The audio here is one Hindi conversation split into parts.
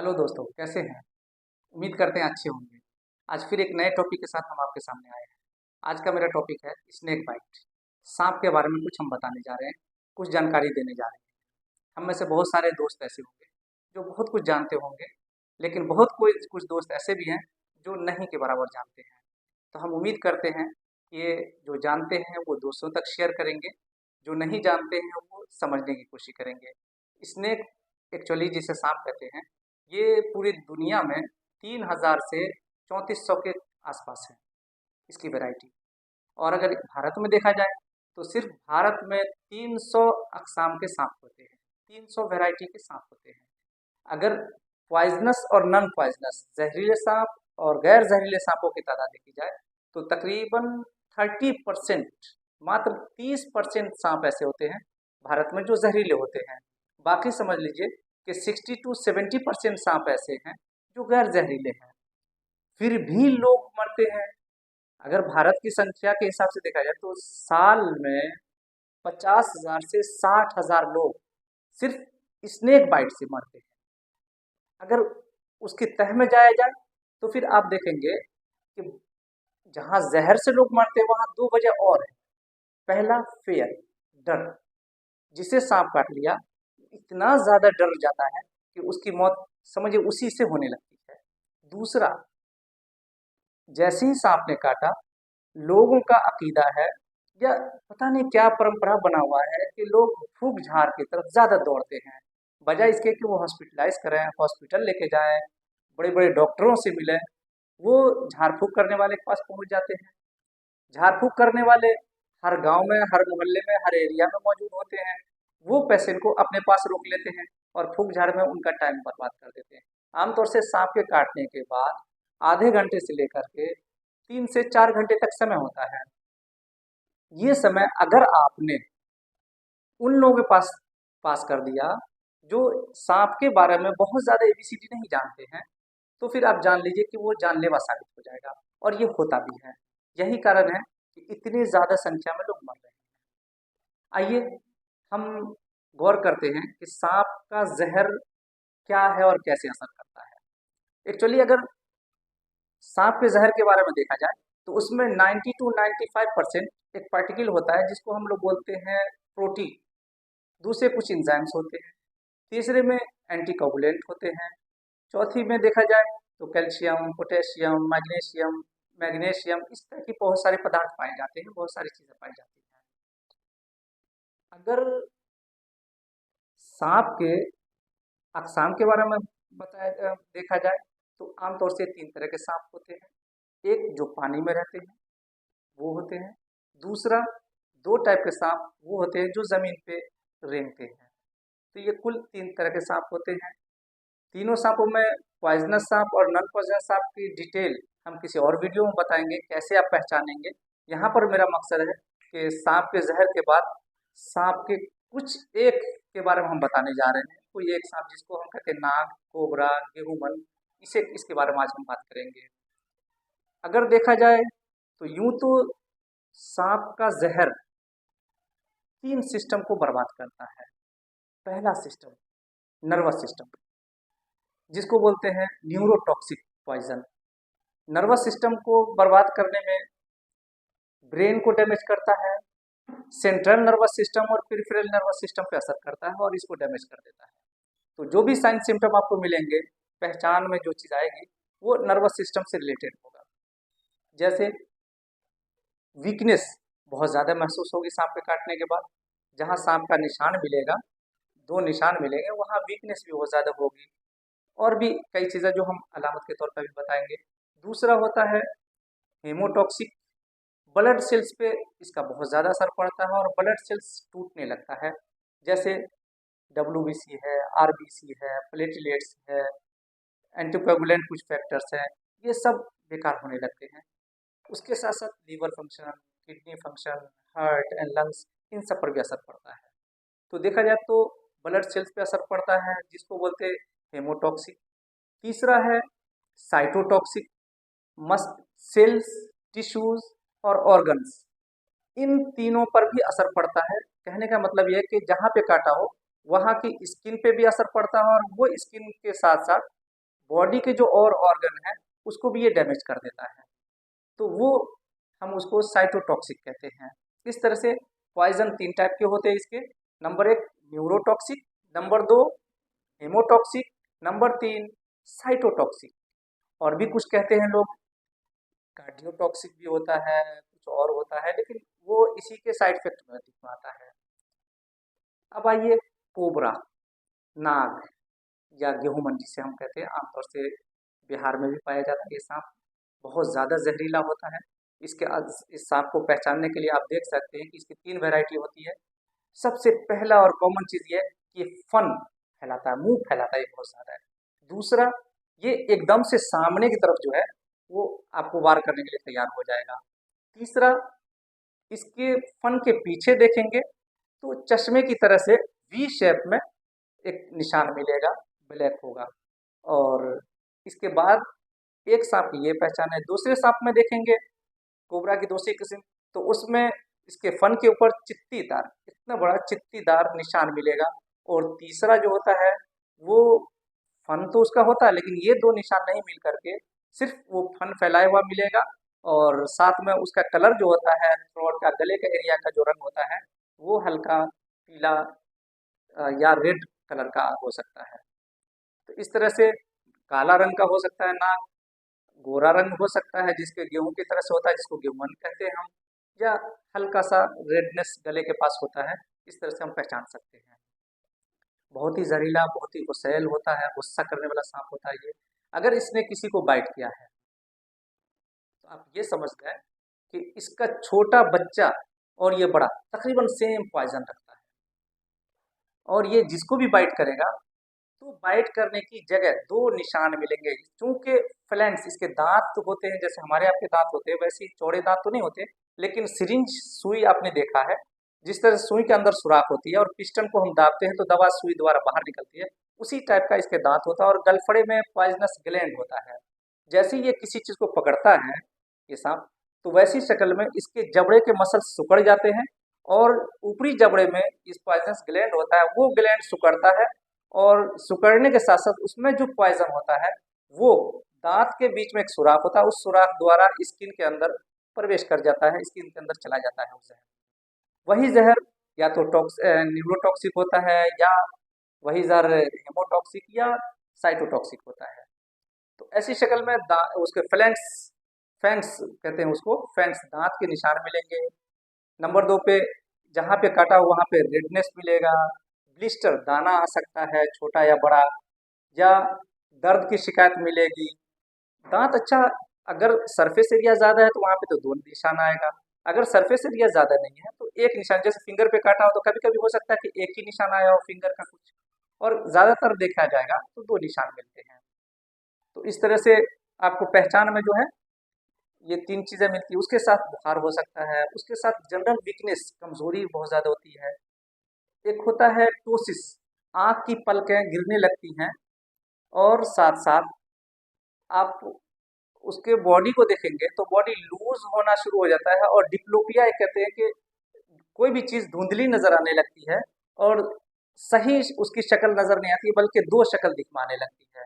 हेलो दोस्तों, कैसे हैं? उम्मीद करते हैं अच्छे होंगे। आज फिर एक नए टॉपिक के साथ हम आपके सामने आए हैं। आज का मेरा टॉपिक है स्नेक बाइट। सांप के बारे में कुछ हम बताने जा रहे हैं, कुछ जानकारी देने जा रहे हैं। हम में से बहुत सारे दोस्त ऐसे होंगे जो बहुत कुछ जानते होंगे, लेकिन बहुत कोई कुछ दोस्त ऐसे भी हैं जो नहीं के बराबर जानते हैं। तो हम उम्मीद करते हैं कि ये जो जानते हैं वो दोस्तों तक शेयर करेंगे, जो नहीं जानते हैं वो समझने की कोशिश करेंगे। स्नेक एक्चुअली जिसे सांप कहते हैं, ये पूरी दुनिया में 3000 से 3400 के आसपास है इसकी वैरायटी। और अगर भारत में देखा जाए तो सिर्फ भारत में 300 अकसाम के सांप होते हैं, 300 वैरायटी के सांप होते हैं। अगर पॉइजनस और नॉन पॉइजनस जहरीले सांप और गैर जहरीले सांपों की तादाद देखी जाए तो तकरीबन 30%, मात्र 30% सांप ऐसे होते हैं भारत में जो जहरीले होते हैं। बाकी समझ लीजिए कि 60 to 70% सांप ऐसे हैं जो गैर जहरीले हैं। फिर भी लोग मरते हैं। अगर भारत की संख्या के हिसाब से देखा जाए तो साल में 50,000 से 60,000 लोग सिर्फ स्नेक बाइट से मरते हैं। अगर उसकी तह में जाया जाए तो फिर आप देखेंगे कि जहाँ जहर से लोग मरते हैं वहाँ दो वजह और है। पहला, फेयर, डर। जिसे सांप काट लिया इतना ज्यादा डर जाता है कि उसकी मौत समझिए उसी से होने लगती है। दूसरा, जैसे ही सांप ने काटा, लोगों का अकीदा है या पता नहीं क्या परंपरा बना हुआ है कि लोग फूंक झाड़ की तरफ ज्यादा दौड़ते हैं, बजाय इसके कि वो हॉस्पिटलाइज करें, हॉस्पिटल लेके जाएं, बड़े बड़े डॉक्टरों से मिलें। वो झाड़ फूंक करने वाले के पास पहुंच जाते हैं। झाड़ फूंक करने वाले हर गांव में, हर मोहल्ले में, हर एरिया में मौजूद होते हैं। वो पेशेंट को अपने पास रोक लेते हैं और फूंक झाड़ में उनका टाइम बर्बाद कर देते हैं। आमतौर से सांप के काटने के बाद आधे घंटे से लेकर के 3 से 4 घंटे तक समय होता है। ये समय अगर आपने उन लोगों के पास पास कर दिया जो सांप के बारे में बहुत ज्यादा एबीसीडी नहीं जानते हैं, तो फिर आप जान लीजिए कि वो जानलेवा साबित हो जाएगा। और ये होता भी है। यही कारण है कि इतनी ज्यादा संख्या में लोग मर रहे हैं। आइए हम गौर करते हैं कि सांप का जहर क्या है और कैसे असर करता है। एक्चुअली अगर सांप के जहर के बारे में देखा जाए तो उसमें 90 to 95% एक पार्टिकल होता है जिसको हम लोग बोलते हैं प्रोटीन। दूसरे कुछ इंजाइम्स होते हैं। तीसरे में एंटीकोगुलेंट होते हैं। चौथी में देखा जाए तो कैल्शियम, पोटेशियम, मैग्नीशियम, मैग्नीशियम, इस तरह की बहुत सारे पदार्थ पाए जाते हैं, बहुत सारी चीजें पाई जाती हैं। अगर सांप के अकसाम के बारे में देखा जाए तो आमतौर से 3 तरह के सांप होते हैं। एक जो पानी में रहते हैं, वो होते हैं। दूसरा, दो टाइप के सांप वो होते हैं जो जमीन पे रेंगते हैं। तो ये कुल 3 तरह के सांप होते हैं। तीनों सांपों में पॉइजनस सांप और नॉन पॉइजनस सांप की डिटेल हम किसी और वीडियो में बताएंगे, कैसे आप पहचानेंगे। यहाँ पर मेरा मकसद है कि सांप के जहर के बाद सांप के कुछ एक के बारे में हम बताने जा रहे हैं। कोई एक सांप जिसको हम कहते हैं नाग, कोबरा, गेहूंमन, इसे इसके बारे में आज हम बात करेंगे। अगर देखा जाए तो यूं तो सांप का जहर 3 सिस्टम को बर्बाद करता है। पहला सिस्टम, नर्वस सिस्टम, जिसको बोलते हैं न्यूरोटॉक्सिक पॉइजन। नर्वस सिस्टम को बर्बाद करने में ब्रेन को डैमेज करता है, सेंट्रल नर्वस सिस्टम और पेरिफेरल नर्वस सिस्टम पे असर करता है और इसको डैमेज कर देता है। तो जो भी साइन सिम्टम आपको मिलेंगे, पहचान में जो चीज़ आएगी वो नर्वस सिस्टम से रिलेटेड होगा। जैसे वीकनेस बहुत ज़्यादा महसूस होगी सांप के काटने के बाद। जहाँ सांप का निशान मिलेगा, 2 निशान मिलेंगे, वहाँ वीकनेस भी बहुत ज़्यादा होगी। और भी कई चीज़ें जो हम अलामत के तौर पर भी बताएंगे। दूसरा होता है हेमोटॉक्सिक। ब्लड सेल्स पे इसका बहुत ज़्यादा असर पड़ता है और ब्लड सेल्स टूटने लगता है। जैसे डब्ल्यूबीसी है, आरबीसी है, प्लेटलेट्स है, एंटीकोगुलेंट कुछ फैक्टर्स हैं, ये सब बेकार होने लगते हैं। उसके साथ साथ liver function, kidney function, heart and lungs, इन सब पर भी असर पड़ता है। तो देखा जाए तो ब्लड सेल्स पे असर पड़ता है जिसको बोलते हैं हेमोटॉक्सिक। तीसरा है साइटोटॉक्सिक, मस्ट सेल्स, टिश्यूज और ऑर्गन्स, इन तीनों पर भी असर पड़ता है। कहने का मतलब यह है कि जहाँ पे काटा हो वहाँ की स्किन पे भी असर पड़ता है और वो स्किन के साथ साथ बॉडी के जो और ऑर्गन है उसको भी ये डैमेज कर देता है। तो वो हम उसको साइटोटॉक्सिक कहते हैं। इस तरह से पॉइजन 3 टाइप के होते हैं इसके। Number 1 neurotoxic, number 2 haemotoxic, number 3 cytotoxic. और भी कुछ कहते हैं लोग, कार्डियोटॉक्सिक भी होता है, कुछ और होता है, लेकिन वो इसी के साइड इफेक्ट में दिखवाता है। अब आइए कोबरा, नाग या गेहूंमन जिसे हम कहते हैं, आमतौर से बिहार में भी पाया जाता है। ये सांप बहुत ज़्यादा जहरीला होता है। इस सांप को पहचानने के लिए आप देख सकते हैं कि इसकी 3 वैरायटी होती है। सबसे पहला और कॉमन चीज़ ये है कि ये फन फैलाता है, मुंह फैलाता है, ये बहुत ज़्यादा है। दूसरा, ये एकदम से सामने की तरफ जो है वो आपको वार करने के लिए तैयार हो जाएगा। तीसरा, इसके फन के पीछे देखेंगे तो चश्मे की तरह से वी शेप में एक निशान मिलेगा, ब्लैक होगा। और इसके बाद एक सांप की ये पहचान है। दूसरे सांप में देखेंगे कोबरा की दूसरी किस्म, तो उसमें इसके फन के ऊपर चित्तीदार, इतना बड़ा चित्तीदार निशान मिलेगा। और तीसरा जो होता है वो फन तो उसका होता है, लेकिन ये 2 निशान नहीं मिल करके सिर्फ वो फन फैलाया हुआ मिलेगा। और साथ में उसका कलर जो होता है, थ्रोट का, गले का एरिया का जो रंग होता है वो हल्का पीला या रेड कलर का हो सकता है। तो इस तरह से काला रंग का हो सकता है नाग, गोरा रंग हो सकता है जिसके गेहूं की तरह से होता है, जिसको गेहूंवन कहते हैं हम, या हल्का सा रेडनेस गले के पास होता है। इस तरह से हम पहचान सकते हैं। बहुत ही जहरीला, बहुत ही गुस्सैल होता है, गुस्सा करने वाला सांप होता है ये। अगर इसने किसी को बाइट किया है तो आप ये समझ गए कि इसका छोटा बच्चा और ये बड़ा तकरीबन सेम पॉइजन रखता है। और ये जिसको भी बाइट करेगा तो बाइट करने की जगह 2 निशान मिलेंगे। चूंकि फ्लैंक्स, इसके दांत तो होते हैं जैसे हमारे आपके दांत होते हैं, वैसे ही चौड़े दांत तो नहीं होते, लेकिन सिरिंज सुई आपने देखा है, जिस तरह से सुई के अंदर सुराख होती है और पिस्टन को हम दाबते हैं तो दवा सुई द्वारा बाहर निकलती है, उसी टाइप का इसके दांत होता है। और गलफड़े में पॉइजनस ग्लैंड होता है। जैसे ही ये किसी चीज को पकड़ता है ये सांप, तो वैसी शक्ल में इसके जबड़े के मसल्स सिकुड़ जाते हैं और ऊपरी जबड़े में इस पॉइजनस ग्लैंड होता है, वो ग्लैंड सिकुड़ता है। और सिकुड़ने के साथ साथ उसमें जो पॉइजन होता है वो दांत के बीच में एक सुराख होता है, उस सुराख द्वारा स्किन के अंदर प्रवेश कर जाता है, स्किन के अंदर चला जाता है वो जहर। वही जहर या तो न्यूरोटॉक्सिक होता है, या वही जहर हेमोटॉक्सिक या साइटोटॉक्सिक होता है। तो ऐसी शक्ल में उसके फ्लैंक्स, फैंक्स कहते हैं उसको, फैंक्स दांत के निशान मिलेंगे। नंबर 2 पे जहाँ पे काटा हो वहाँ पे रेडनेस मिलेगा, ब्लिस्टर दाना आ सकता है छोटा या बड़ा, या दर्द की शिकायत मिलेगी। दांत अच्छा, अगर सरफेस एरिया ज़्यादा है तो वहाँ पे तो 2 निशान आएगा। अगर सरफेस एरिया ज़्यादा नहीं है तो एक निशान, जैसे फिंगर पे काटा हो तो कभी कभी हो सकता है कि एक ही निशान आया हो फिंगर का कुछ, और ज़्यादातर देखा जाएगा तो 2 निशान मिलते हैं। तो इस तरह से आपको पहचान में जो है ये 3 चीज़ें मिलती है। उसके साथ बुखार हो सकता है, उसके साथ जनरल वीकनेस, कमजोरी बहुत ज़्यादा होती है। एक होता है टोसिस, आँख की पलकें गिरने लगती हैं। और साथ साथ आप उसके बॉडी को देखेंगे तो बॉडी लूज होना शुरू हो जाता है, और डिप्लोपिया एक कहते हैं कि कोई भी चीज़ धुंधली नजर आने लगती है और सही उसकी शक्ल नजर नहीं आती, बल्कि 2 शक्ल दिखवाने लगती है।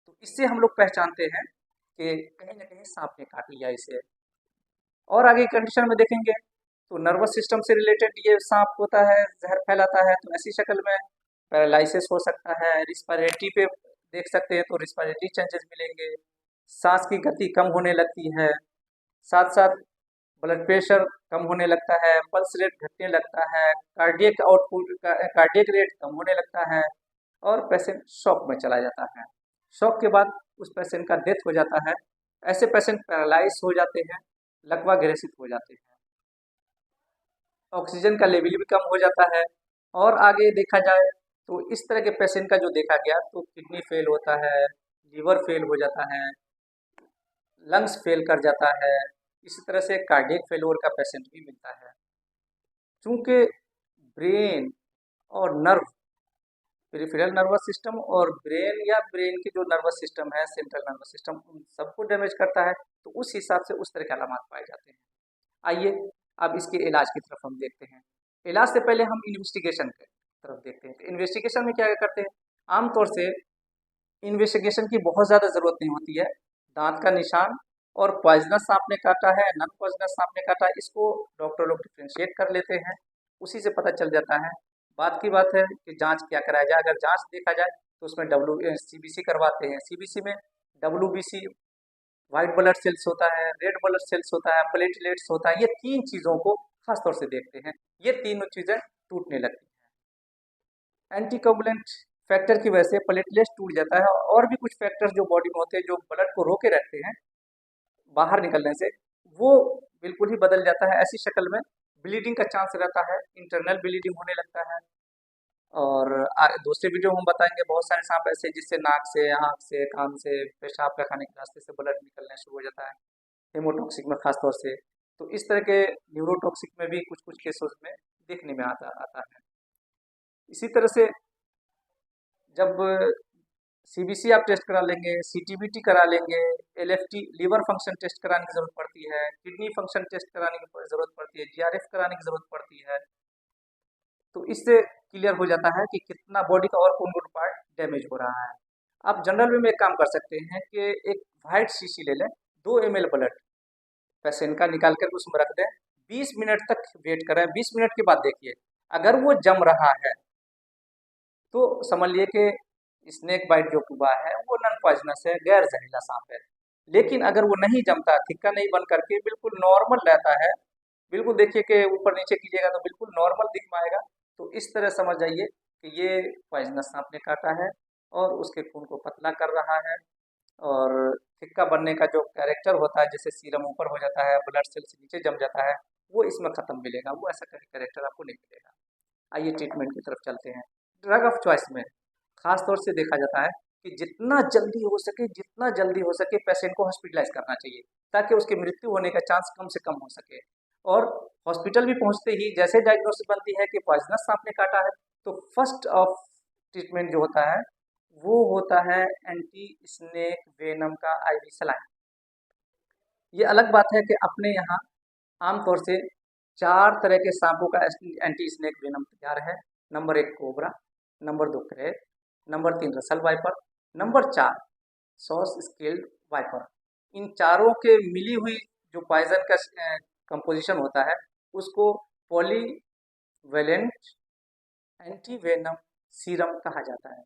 तो इससे हम लोग पहचानते हैं कि कहीं ना कहीं सांप ने काट लिया इसे। और आगे कंडीशन में देखेंगे तो नर्वस सिस्टम से रिलेटेड ये सांप होता है, जहर फैलाता है, तो ऐसी शक्ल में पैरालिसिस हो सकता है। रिस्पायरेटरी पे देख सकते हैं तो रिस्पायरेटरी चेंजेस मिलेंगे, सांस की गति कम होने लगती है, साथ साथ ब्लड प्रेशर कम होने लगता है, पल्स रेट घटने लगता है, कार्डियक आउटपुट कार्डियक रेट कम होने लगता है, और पेशेंट शॉक में चला जाता है। शॉक के बाद उस पेशेंट का डेथ हो जाता है। ऐसे पेशेंट पैरालाइज हो जाते हैं, लकवा ग्रसित हो जाते हैं, ऑक्सीजन का लेवल भी कम हो जाता है। और आगे देखा जाए तो इस तरह के पेशेंट का जो देखा गया तो किडनी फेल होता है, लीवर फेल हो जाता है, लंग्स फेल कर जाता है। इसी तरह से कार्डियक फेल्योर का पेशेंट भी मिलता है। चूँकि ब्रेन और नर्व, पेरिफेरल नर्वस सिस्टम और ब्रेन या ब्रेन की जो नर्वस सिस्टम है, सेंट्रल नर्वस सिस्टम, उन सबको डैमेज करता है, तो उस हिसाब से उस तरह के अलामत पाए जाते हैं। आइए अब इसके इलाज की तरफ हम देखते हैं। इलाज से पहले हम इन्वेस्टिगेशन की तरफ देखते हैं। तो इन्वेस्टिगेशन में क्या करते हैं, आमतौर से इन्वेस्टिगेशन की बहुत ज़्यादा ज़रूरत नहीं होती है। दांत का निशान और पॉइजनस सांप ने काटा है, नॉन पॉइजनस सांप ने काटा है, इसको डॉक्टर लोग डिफ्रेंशिएट कर लेते हैं, उसी से पता चल जाता है। बात की बात है कि जांच क्या कराया जाए। अगर जांच देखा जाए तो उसमें सीबीसी करवाते हैं। सीबीसी में डब्ल्यूबीसी व्हाइट ब्लड सेल्स होता है, रेड ब्लड सेल्स होता है, प्लेटलेट्स होता है। ये 3 चीज़ों को खास तौर से देखते हैं। ये तीनों चीज़ें टूटने लगती हैं। एंटीकोगुलेंट फैक्टर की वजह से प्लेटलेट्स टूट जाता है, और भी कुछ फैक्टर्स जो बॉडी में होते हैं जो ब्लड को रोके रखते हैं बाहर निकलने से, वो बिल्कुल ही बदल जाता है। ऐसी शक्ल में ब्लीडिंग का चांस रहता है, इंटरनल ब्लीडिंग होने लगता है। और दूसरे वीडियो में हम बताएंगे बहुत सारे सांप ऐसे जिससे नाक से, आँख से, कान से, पेशाब पैखाने के रास्ते से ब्लड निकलना शुरू हो जाता है, हेमोटॉक्सिक में खास तौर से। तो इस तरह के न्यूरोटॉक्सिक में भी कुछ कुछ केसेस में देखने में आता आता है। इसी तरह से जब सीबीसी आप टेस्ट करा लेंगे, सीटीबीटी करा लेंगे, एलएफटी लीवर फंक्शन टेस्ट कराने की ज़रूरत पड़ती है, किडनी फंक्शन टेस्ट कराने की ज़रूरत पड़ती है, जीआरएफ कराने की ज़रूरत पड़ती है। तो इससे क्लियर हो जाता है कि कितना बॉडी का और कौन कौन पार्ट डैमेज हो रहा है। आप जनरल में एक काम कर सकते हैं कि एक वाइट शीशी ले लें, 2 ml ब्लड पेशेंट का निकाल कर उसमें रख दें, 20 मिनट तक वेट करें, 20 मिनट के बाद देखिए अगर वो जम रहा है तो समझ लिए कि स्नेक बाइट जो हुआ है वो नॉन पॉइजनस है, गैर जहरीला सांप है। लेकिन अगर वो नहीं जमता, थिक्का नहीं बन करके बिल्कुल नॉर्मल रहता है, बिल्कुल देखिए कि ऊपर नीचे कीजिएगा तो बिल्कुल नॉर्मल दिख पाएगा, तो इस तरह समझ जाइए कि ये पॉइजनस सांप ने काटा है और उसके खून को पतला कर रहा है। और थिक्का बनने का जो कैरेक्टर होता है, जैसे सीरम ऊपर हो जाता है, ब्लड सेल्स नीचे जम जाता है, वो इसमें खत्म मिलेगा, वो ऐसा कैरेक्टर आपको नहीं मिलेगा। आइए ट्रीटमेंट की तरफ चलते हैं। ड्रग ऑफ चॉइस में खास तौर से देखा जाता है कि जितना जल्दी हो सके, जितना जल्दी हो सके पेशेंट को हॉस्पिटलाइज करना चाहिए, ताकि उसकी मृत्यु होने का चांस कम से कम हो सके। और हॉस्पिटल भी पहुंचते ही जैसे डायग्नोसिस बनती है कि पॉइजनस सांप ने काटा है, तो फर्स्ट ऑफ ट्रीटमेंट जो होता है वो होता है एंटी स्नेक वेनम का आईवी सलाइन। ये अलग बात है कि अपने यहाँ आमतौर से 4 तरह के सांपों का एंटी स्नेक वेनम तैयार है। Number 1 cobra, number 2 krait, number 3 Russell viper, number 4 saw scaled viper. इन चारों के मिली हुई जो पॉइजन का कंपोजिशन होता है उसको पॉलीवेलेंट एंटीवेनम सीरम कहा जाता है।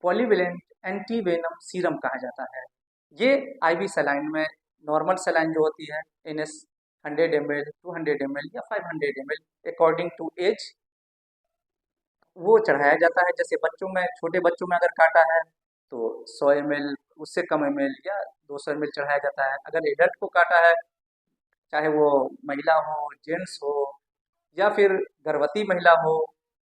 पॉलीवेलेंट एंटीवेनम सीरम कहा जाता है। ये आईवी सलाइन में नॉर्मल सलाइन जो होती है NS 100 ml, 200 ml या 500 ml अकॉर्डिंग टू एज वो चढ़ाया जाता है। जैसे बच्चों में, छोटे बच्चों में अगर काटा है तो 100 ml, उससे कम ml या 200 ml चढ़ाया जाता है। अगर एडल्ट को काटा है, चाहे वो महिला हो, जेंट्स हो, या फिर गर्भवती महिला हो,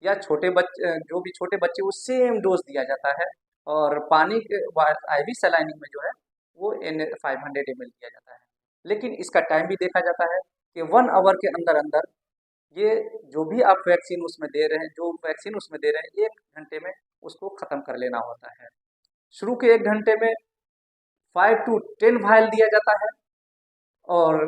या छोटे बच्चे, जो भी छोटे बच्चे, वो सेम डोज दिया जाता है। और पानी के आईवी सलाइनिंग में जो है वो N500 ml दिया जाता है। लेकिन इसका टाइम भी देखा जाता है कि 1 आवर के अंदर अंदर ये जो भी आप वैक्सीन उसमें दे रहे हैं, जो वैक्सीन उसमें दे रहे हैं, 1 घंटे में उसको ख़त्म कर लेना होता है। शुरू के 1 घंटे में 5 to 10 वायल दिया जाता है, और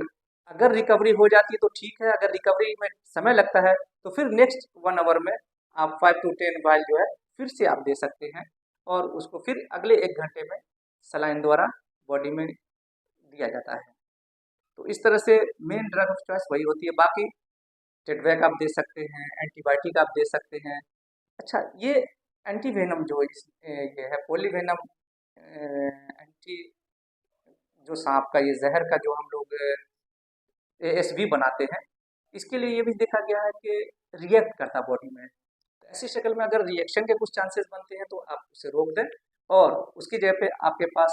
अगर रिकवरी हो जाती है तो ठीक है, अगर रिकवरी में समय लगता है तो फिर नेक्स्ट 1 आवर में आप 5 to 10 वायल जो है फिर से आप दे सकते हैं, और उसको फिर अगले 1 घंटे में सलाइन द्वारा बॉडी में दिया जाता है। तो इस तरह से मेन ड्रग ऑफ चॉइस वही होती है। बाकी टेटवैक आप दे सकते हैं, एंटीबायोटिक आप दे सकते हैं। अच्छा, ये एंटीवेनम जो ये है पॉलीवेनम एंटी, जो सांप का ये जहर का जो हम लोग ASV बनाते हैं, इसके लिए ये भी देखा गया है कि रिएक्ट करता बॉडी में। तो ऐसी शक्ल में अगर रिएक्शन के कुछ चांसेस बनते हैं तो आप उसे रोक दें, और उसकी जगह पे आपके पास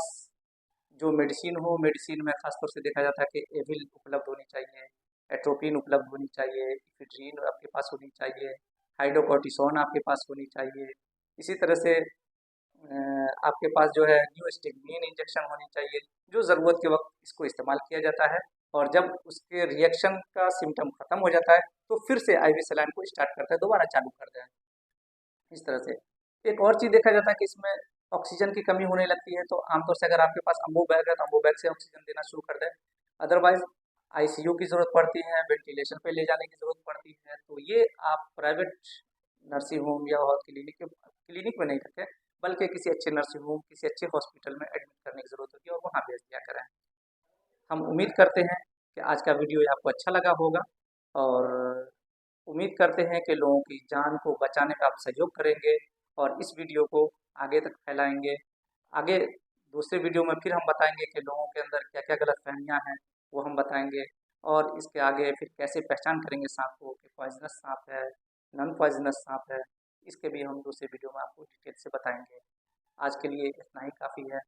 जो मेडिसिन हो, मेडिसिन में खासतौर से देखा जाता है कि एविल उपलब्ध होनी चाहिए, एट्रोपिन उपलब्ध होनी चाहिए, इफिड्रीन आपके पास होनी चाहिए, हाइड्रोकोर्टिसोन आपके पास होनी चाहिए। इसी तरह से आपके पास जो है न्यूस्टिग्मीन इंजेक्शन होनी चाहिए, जो ज़रूरत के वक्त इसको इस्तेमाल किया जाता है। और जब उसके रिएक्शन का सिम्टम ख़त्म हो जाता है तो फिर से आईवी सलाइन को स्टार्ट करता है, दोबारा चालू करता है। इस तरह से एक और चीज़ देखा जाता है कि इसमें ऑक्सीजन की कमी होने लगती है, तो आमतौर से अगर आपके पास अम्बो बैग है तो अम्बो बैग से ऑक्सीजन देना शुरू कर दें। अदरवाइज आईसीयू की ज़रूरत पड़ती है, वेंटिलेशन पे ले जाने की ज़रूरत पड़ती है, तो ये आप प्राइवेट नर्सिंग होम या क्लिनिक में नहीं रखें, बल्कि किसी अच्छे नर्सिंग होम, किसी अच्छे हॉस्पिटल में एडमिट करने की ज़रूरत होती है और वहाँ भेज दिया करें। हम उम्मीद करते हैं कि आज का वीडियो ये आपको अच्छा लगा होगा और उम्मीद करते हैं कि लोगों की जान को बचाने में आप सहयोग करेंगे और इस वीडियो को आगे तक फैलाएँगे। आगे दूसरे वीडियो में फिर हम बताएँगे कि लोगों के अंदर क्या-क्या गलतफ़हमियाँ हैं, वो हम बताएँगे और इसके आगे फिर कैसे पहचान करेंगे साँप को कि पॉइज़नस साँप है, नॉन पॉइज़नस साँप है, इसके भी हम दूसरे वीडियो में आपको डिटेल से बताएँगे। आज के लिए इतना ही काफ़ी है।